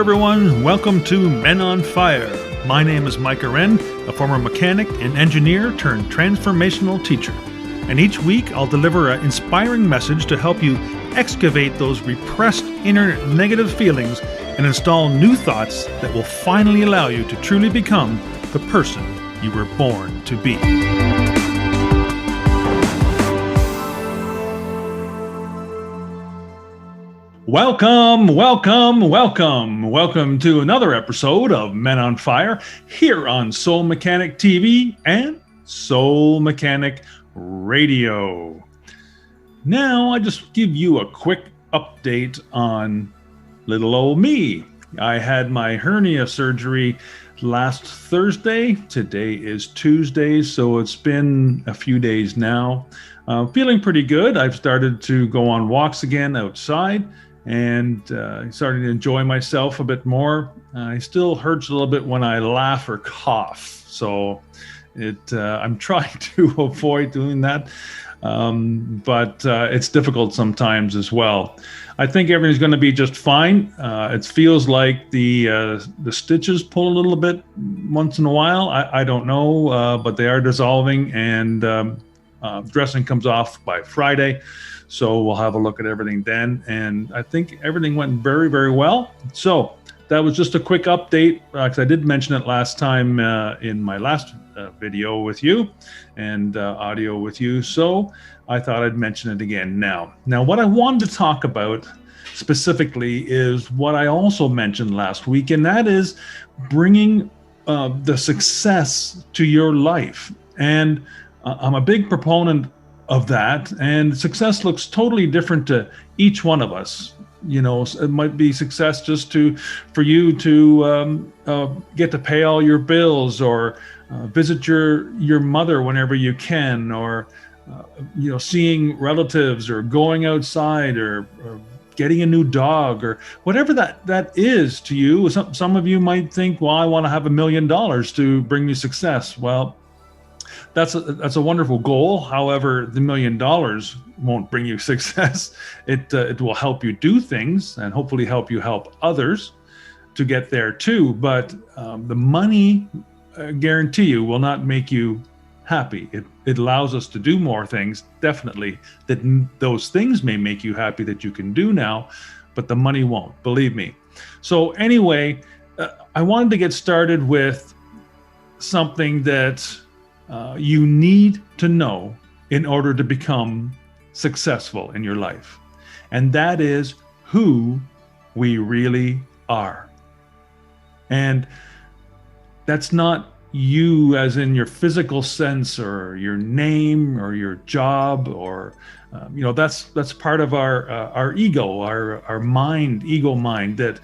everyone. Welcome to Men on Fire. My name is Mike Aren, a former mechanic and engineer turned transformational teacher. And each week I'll deliver an inspiring message to help you excavate those repressed inner negative feelings and install new thoughts that will finally allow you to truly become the person you were born to be. Welcome to another episode of Men on Fire here on Soul Mechanic TV and Soul Mechanic Radio. Now, I just give you a quick update on little old me. I had my hernia surgery last Thursday. Today is Tuesday, so it's been a few days now. Feeling pretty good. I've started to go on walks again outside and starting to enjoy myself a bit more. It still hurts a little bit when I laugh or cough, so I'm trying to avoid doing that, but it's difficult sometimes as well. I think everything's going to be just fine. It feels like the stitches pull a little bit once in a while. I don't know, but they are dissolving, and dressing comes off by Friday. So we'll have a look at everything then. And I think everything went very, very well. So that was just a quick update, because I did mention it last time in my last video with you and audio with you. So I thought I'd mention it again now. Now, what I wanted to talk about specifically is what I also mentioned last week, and that is bringing the success to your life. And I'm a big proponent of that, and success looks totally different to each one of us. You know, it might be success just for you to get to pay all your bills, or visit your mother whenever you can, or seeing relatives, or going outside, or getting a new dog, or whatever that is to you. Some of you might think, well, I want to have $1 million to bring me success. Well, that's a wonderful goal. However, the $1 million won't bring you success. It will help you do things and hopefully help you help others to get there too. But the money, I guarantee you, will not make you happy. It allows us to do more things, definitely. Those things may make you happy that you can do now, but the money won't, believe me. So anyway, I wanted to get started with something that you need to know in order to become successful in your life. And that is who we really are. And that's not you as in your physical sense, or your name, or your job, or that's part of our ego, our mind, ego mind that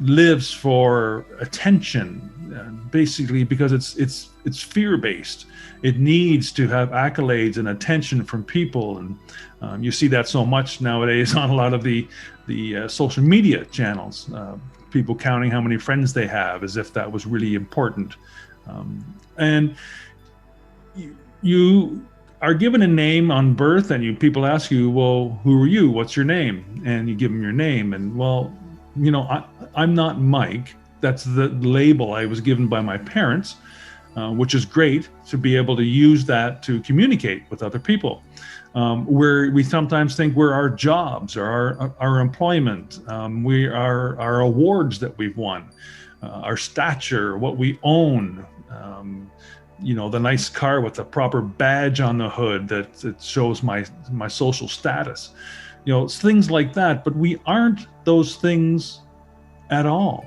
lives for attention, basically because it's fear-based. It needs to have accolades and attention from people, and you see that so much nowadays on a lot of the social media channels. People counting how many friends they have as if that was really important, and you are given a name on birth, and people ask you, well, who are you? What's your name? And you give them your name, and well, I'm not Mike. That's the label I was given by my parents, which is great to be able to use that to communicate with other people. Where we sometimes think we're our jobs, or our employment, we are our awards that we've won, our stature, what we own, the nice car with the proper badge on the hood that shows my social status, things like that. But we aren't those things at all.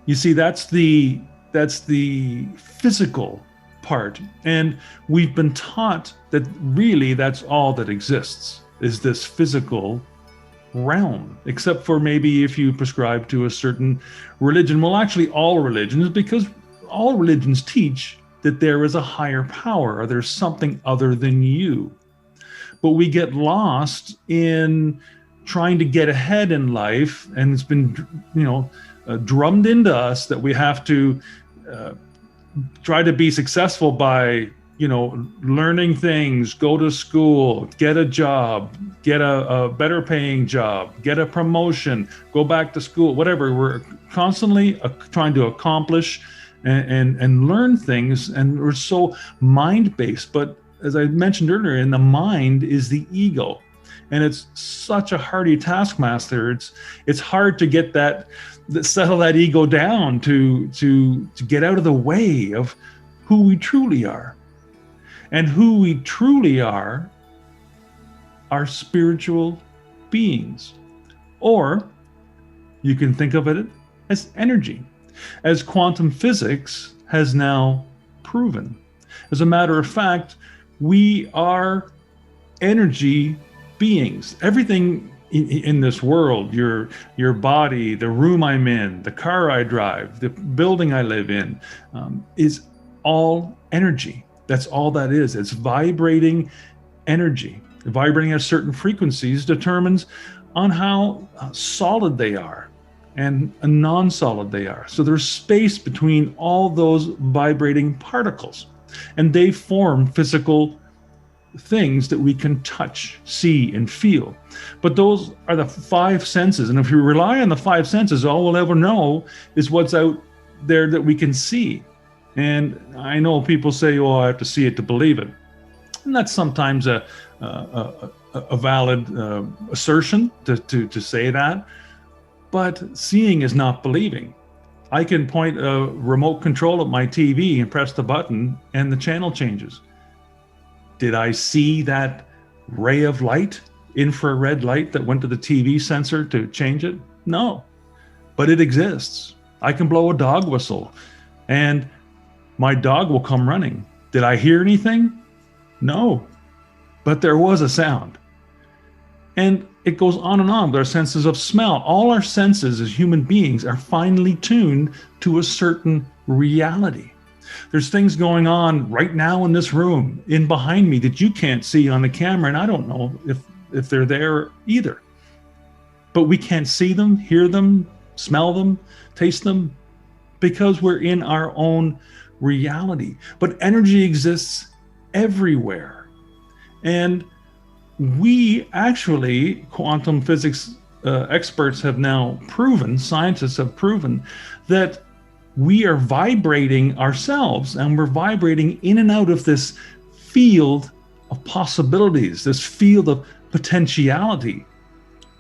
You see, that's the physical part, and we've been taught that really that's all that exists, is this physical realm, except for maybe if you prescribe to a certain religion. Well, actually all religions, because all religions teach that there is a higher power, or there's something other than you. But we get lost in trying to get ahead in life, and it's been drummed into us that we have to try to be successful by learning things, go to school, get a job, get a better paying job, get a promotion, go back to school, whatever. We're constantly trying to accomplish and learn things, and we're so mind-based. But as I mentioned earlier, in the mind is the ego, and it's such a hardy taskmaster. It's hard to get settle that ego down to get out of the way of who we truly are. And who we truly are spiritual beings. Or you can think of it as energy, as quantum physics has now proven. As a matter of fact, we are energy beings. Everything in this world, your body, the room I'm in, the car I drive, the building I live in, is all energy. That's all that is. It's vibrating energy. Vibrating at certain frequencies determines on how solid they are and non-solid they are. So there's space between all those vibrating particles, and they form physical things that we can touch, see, and feel. But those are the five senses. And if you rely on the five senses, all we'll ever know is what's out there that we can see. And I know people say, "Oh, I have to see it to believe it," and that's sometimes a valid assertion to say that. But seeing is not believing. I can point a remote control at my TV and press the button, and the channel changes. Did I see that ray of light, infrared light that went to the TV sensor to change it? No, but it exists. I can blow a dog whistle, and my dog will come running. Did I hear anything? No, but there was a sound. And it goes on and on with our senses of smell. All our senses as human beings are finely tuned to a certain reality. There's things going on right now in this room, in behind me, that you can't see on the camera, and I don't know if they're there either. But we can't see them, hear them, smell them, taste them, because we're in our own reality. But energy exists everywhere. And we actually, quantum physics experts have now proven, scientists have proven, that we are vibrating ourselves, and we're vibrating in and out of this field of possibilities, this field of potentiality,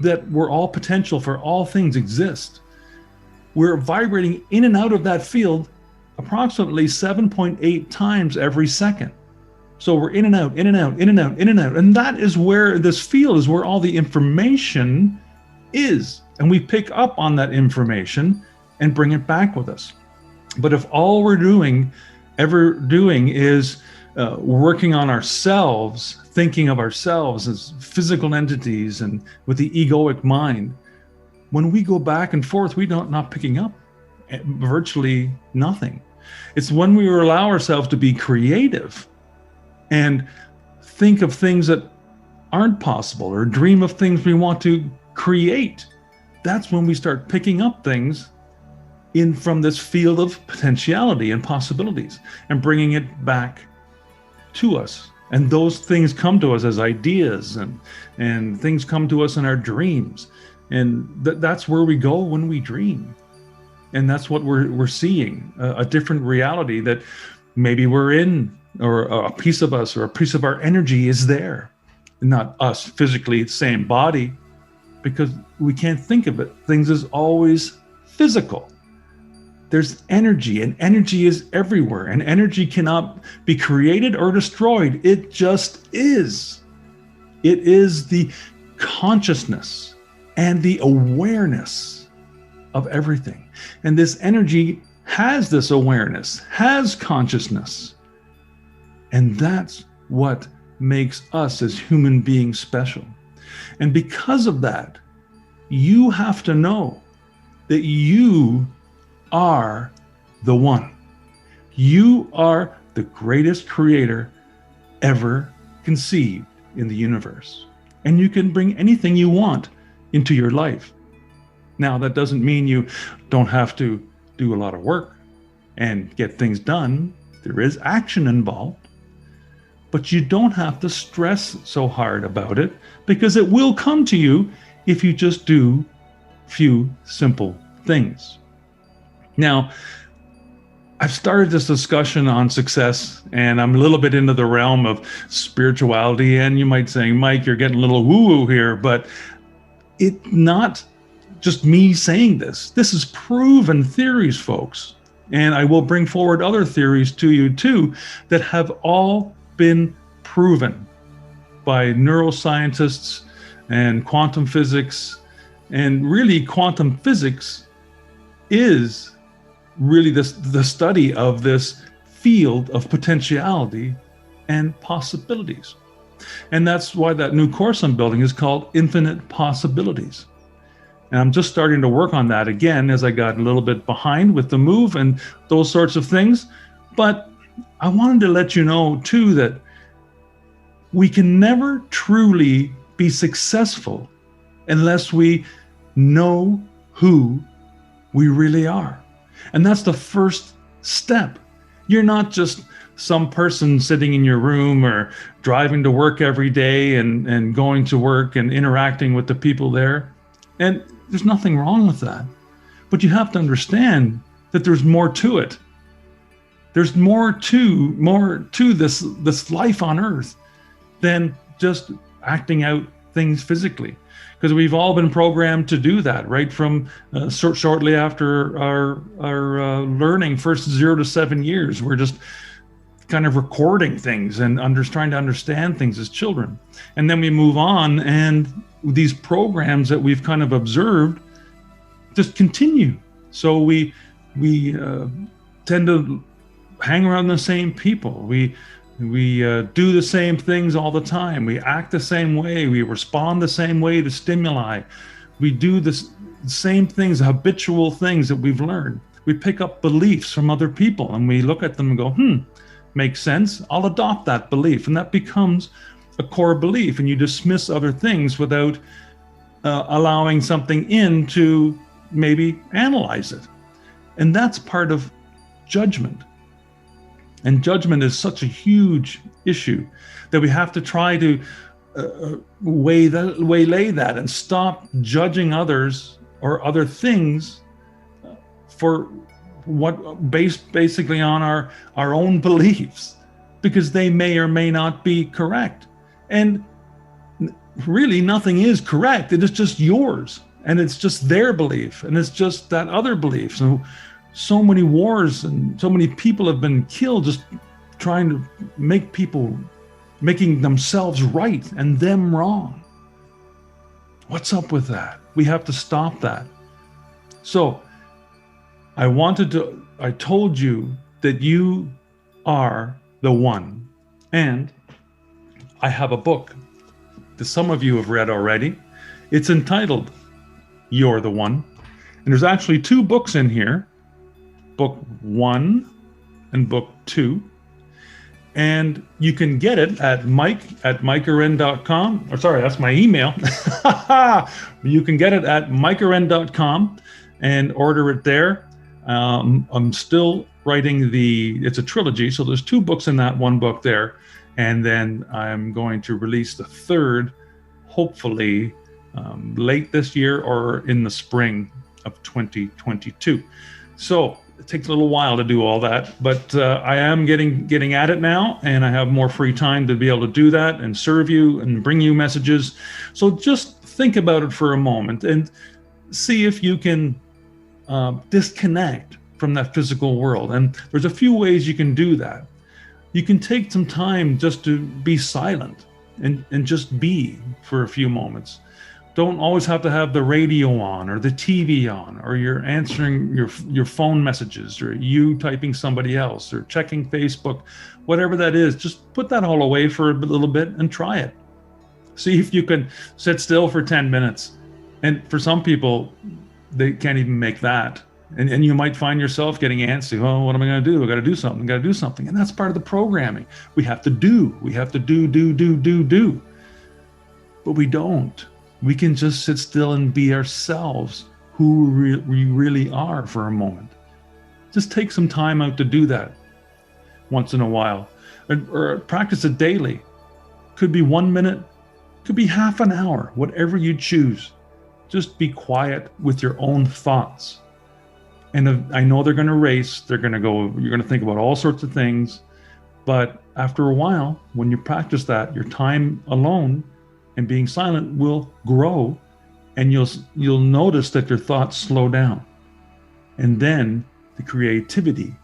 that we're all potential, for all things exist. We're vibrating in and out of that field approximately 7.8 times every second. So we're in and out, in and out, in and out, in and out. And that is where this field is, where all the information is. And we pick up on that information and bring it back with us. But if all we're ever doing is working on ourselves, thinking of ourselves as physical entities and with the egoic mind, when we go back and forth, we're not picking up virtually nothing. It's when we allow ourselves to be creative and think of things that aren't possible, or dream of things we want to create. That's when we start picking up things in from this field of potentiality and possibilities and bringing it back to us. And those things come to us as ideas, and things come to us in our dreams. And that's where we go when we dream. And that's what we're seeing, a different reality that maybe we're in, or a piece of us or a piece of our energy is there. Not us physically, the same body, because we can't think of it. Things is always physical. There's energy, and energy is everywhere, and energy cannot be created or destroyed. It just is. It is the consciousness and the awareness of everything. And this energy has this awareness, has consciousness. And that's what makes us as human beings special. And because of that, you have to know that you are the one. You are the greatest creator ever conceived in the universe. And you can bring anything you want into your life. Now, that doesn't mean you don't have to do a lot of work and get things done. There is action involved. but you don't have to stress so hard about it, because it will come to you if you just do few simple things. Now, I've started this discussion on success, and I'm a little bit into the realm of spirituality, and you might say, Mike, you're getting a little woo-woo here, but it's not just me saying this. This is proven theories, folks. And I will bring forward other theories to you too that have all been proven by neuroscientists and quantum physics. And really, quantum physics is really the study of this field of potentiality and possibilities. And that's why that new course I'm building is called Infinite Possibilities. And I'm just starting to work on that again, as I got a little bit behind with the move and those sorts of things. But I wanted to let you know too that we can never truly be successful unless we know who we really are. And that's the first step. You're not just some person sitting in your room or driving to work every day and going to work and interacting with the people there. And there's nothing wrong with that. But you have to understand that there's more to it. There's more to this life on earth than just acting out things physically. Because we've all been programmed to do that, right? From shortly after our learning, first 0 to 7 years, we're just kind of recording things and trying to understand things as children. And then we move on, and these programs that we've kind of observed just continue. So we tend to hang around the same people. We do the same things all the time. We act the same way. We respond the same way to stimuli. We do the same things, habitual things that we've learned. We pick up beliefs from other people and we look at them and go, makes sense. I'll adopt that belief. And that becomes a core belief. And you dismiss other things without allowing something in to maybe analyze it. And that's part of judgment. And judgment is such a huge issue that we have to try to waylay that and stop judging others or other things for what basically on our own beliefs, because they may or may not be correct. And really nothing is correct. It is just yours, and it's just their belief, and it's just that other belief. So many wars and so many people have been killed just trying to make people making themselves right and them wrong. What's up with that? We have to stop that. So I told you that you are the one. And I have a book that some of you have read already. It's entitled You're the One. And there's actually 2 books in here. Book 1 and book 2. And you can get it at mike@mikearen.com. Or sorry, that's my email. You can get it at mikearen.com and order it there. I'm still writing it's a trilogy, so there's 2 books in that 1 book there. And then I'm going to release the 3rd, hopefully late this year or in the spring of 2022. So it takes a little while to do all that, but I am getting at it now, and I have more free time to be able to do that and serve you and bring you messages. So just think about it for a moment and see if you can disconnect from that physical world. And there's a few ways you can do that. You can take some time just to be silent and just be for a few moments. Don't always have to have the radio on or the TV on, or you're answering your phone messages, or you typing somebody else, or checking Facebook, whatever that is. Just put that all away for a little bit and try it. See if you can sit still for 10 minutes. And for some people, they can't even make that. And you might find yourself getting antsy. Oh, what am I going to do? I got to do something. And that's part of the programming. We have to do. But we don't. We can just sit still and be ourselves, who we really are, for a moment. Just take some time out to do that once in a while. or practice it daily. Could be 1 minute, could be half an hour, whatever you choose. Just be quiet with your own thoughts. And I know they're going to race. You're going to think about all sorts of things. But after a while, when you practice that, your time alone and being silent will grow, and you'll notice that your thoughts slow down. And then the creativity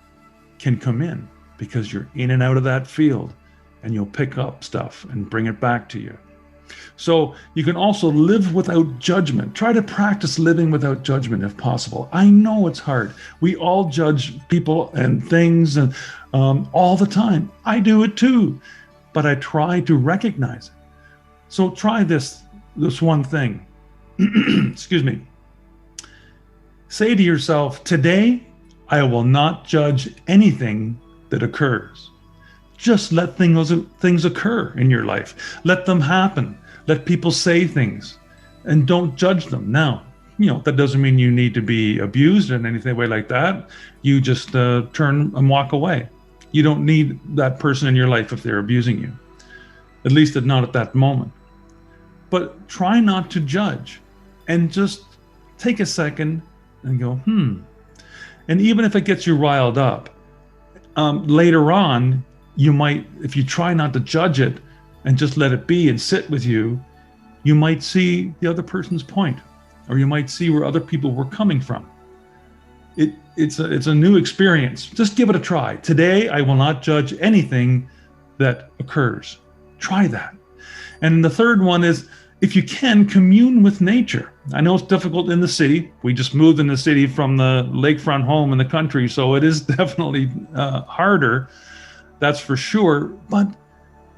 can come in because you're in and out of that field, and you'll pick up stuff and bring it back to you. So you can also live without judgment. Try to practice living without judgment if possible. I know it's hard. We all judge people and things and all the time. I do it too, but I try to recognize it. So try this one thing. Excuse me. Say to yourself, today I will not judge anything that occurs. Just let things occur in your life. Let them happen. Let people say things, and don't judge them. Now, that doesn't mean you need to be abused in anything way like that. You just turn and walk away. You don't need that person in your life if they're abusing you, at least not at that moment. But try not to judge, and just take a second and go, And even if it gets you riled up, later on, you might, if you try not to judge it and just let it be and sit with you, you might see the other person's point, or you might see where other people were coming from. It's a new experience. Just give it a try. Today, I will not judge anything that occurs. Try that. And the third one is, if you can, commune with nature. I know it's difficult in the city. We just moved in the city from the lakefront home in the country, so it is definitely harder. That's for sure. But,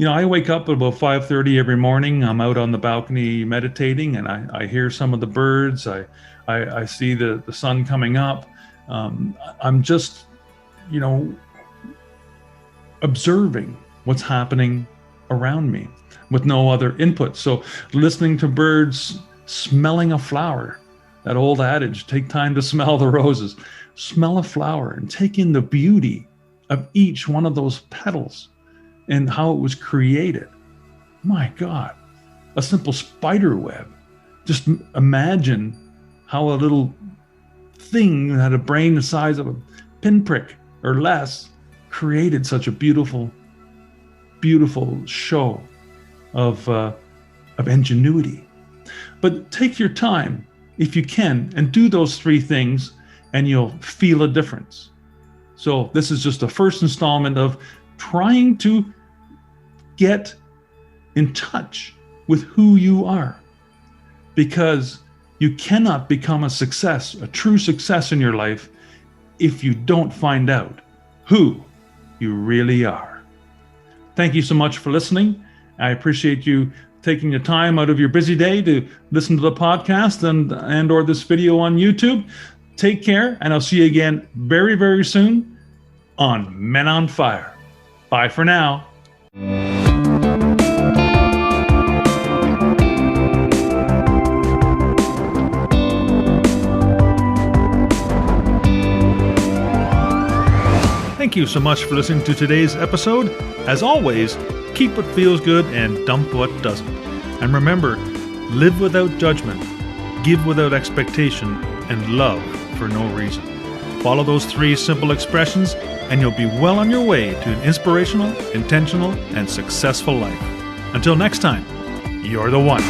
I wake up at about 5:30 every morning. I'm out on the balcony meditating, and I hear some of the birds. I see the sun coming up. I'm just, observing what's happening around me with no other input. So listening to birds, smelling a flower, that old adage, take time to smell the roses. Smell a flower and take in the beauty of each one of those petals and how it was created. My God, a simple spider web. Just imagine how a little thing that had a brain the size of a pinprick or less created such a beautiful, beautiful show of ingenuity. But take your time, if you can, and do those three things, and you'll feel a difference. So this is just the first installment of trying to get in touch with who you are, because you cannot become a success, a true success in your life, if you don't find out who you really are. Thank you so much for listening. I appreciate you taking the time out of your busy day to listen to the podcast and or this video on YouTube. Take care, and I'll see you again very, very soon on Men on Fire. Bye for now. Thank you so much for listening to today's episode. As always, keep what feels good and dump what doesn't. And remember, live without judgment, give without expectation, and love for no reason. Follow those three simple expressions, and you'll be well on your way to an inspirational, intentional, and successful life. Until next time, you're the one.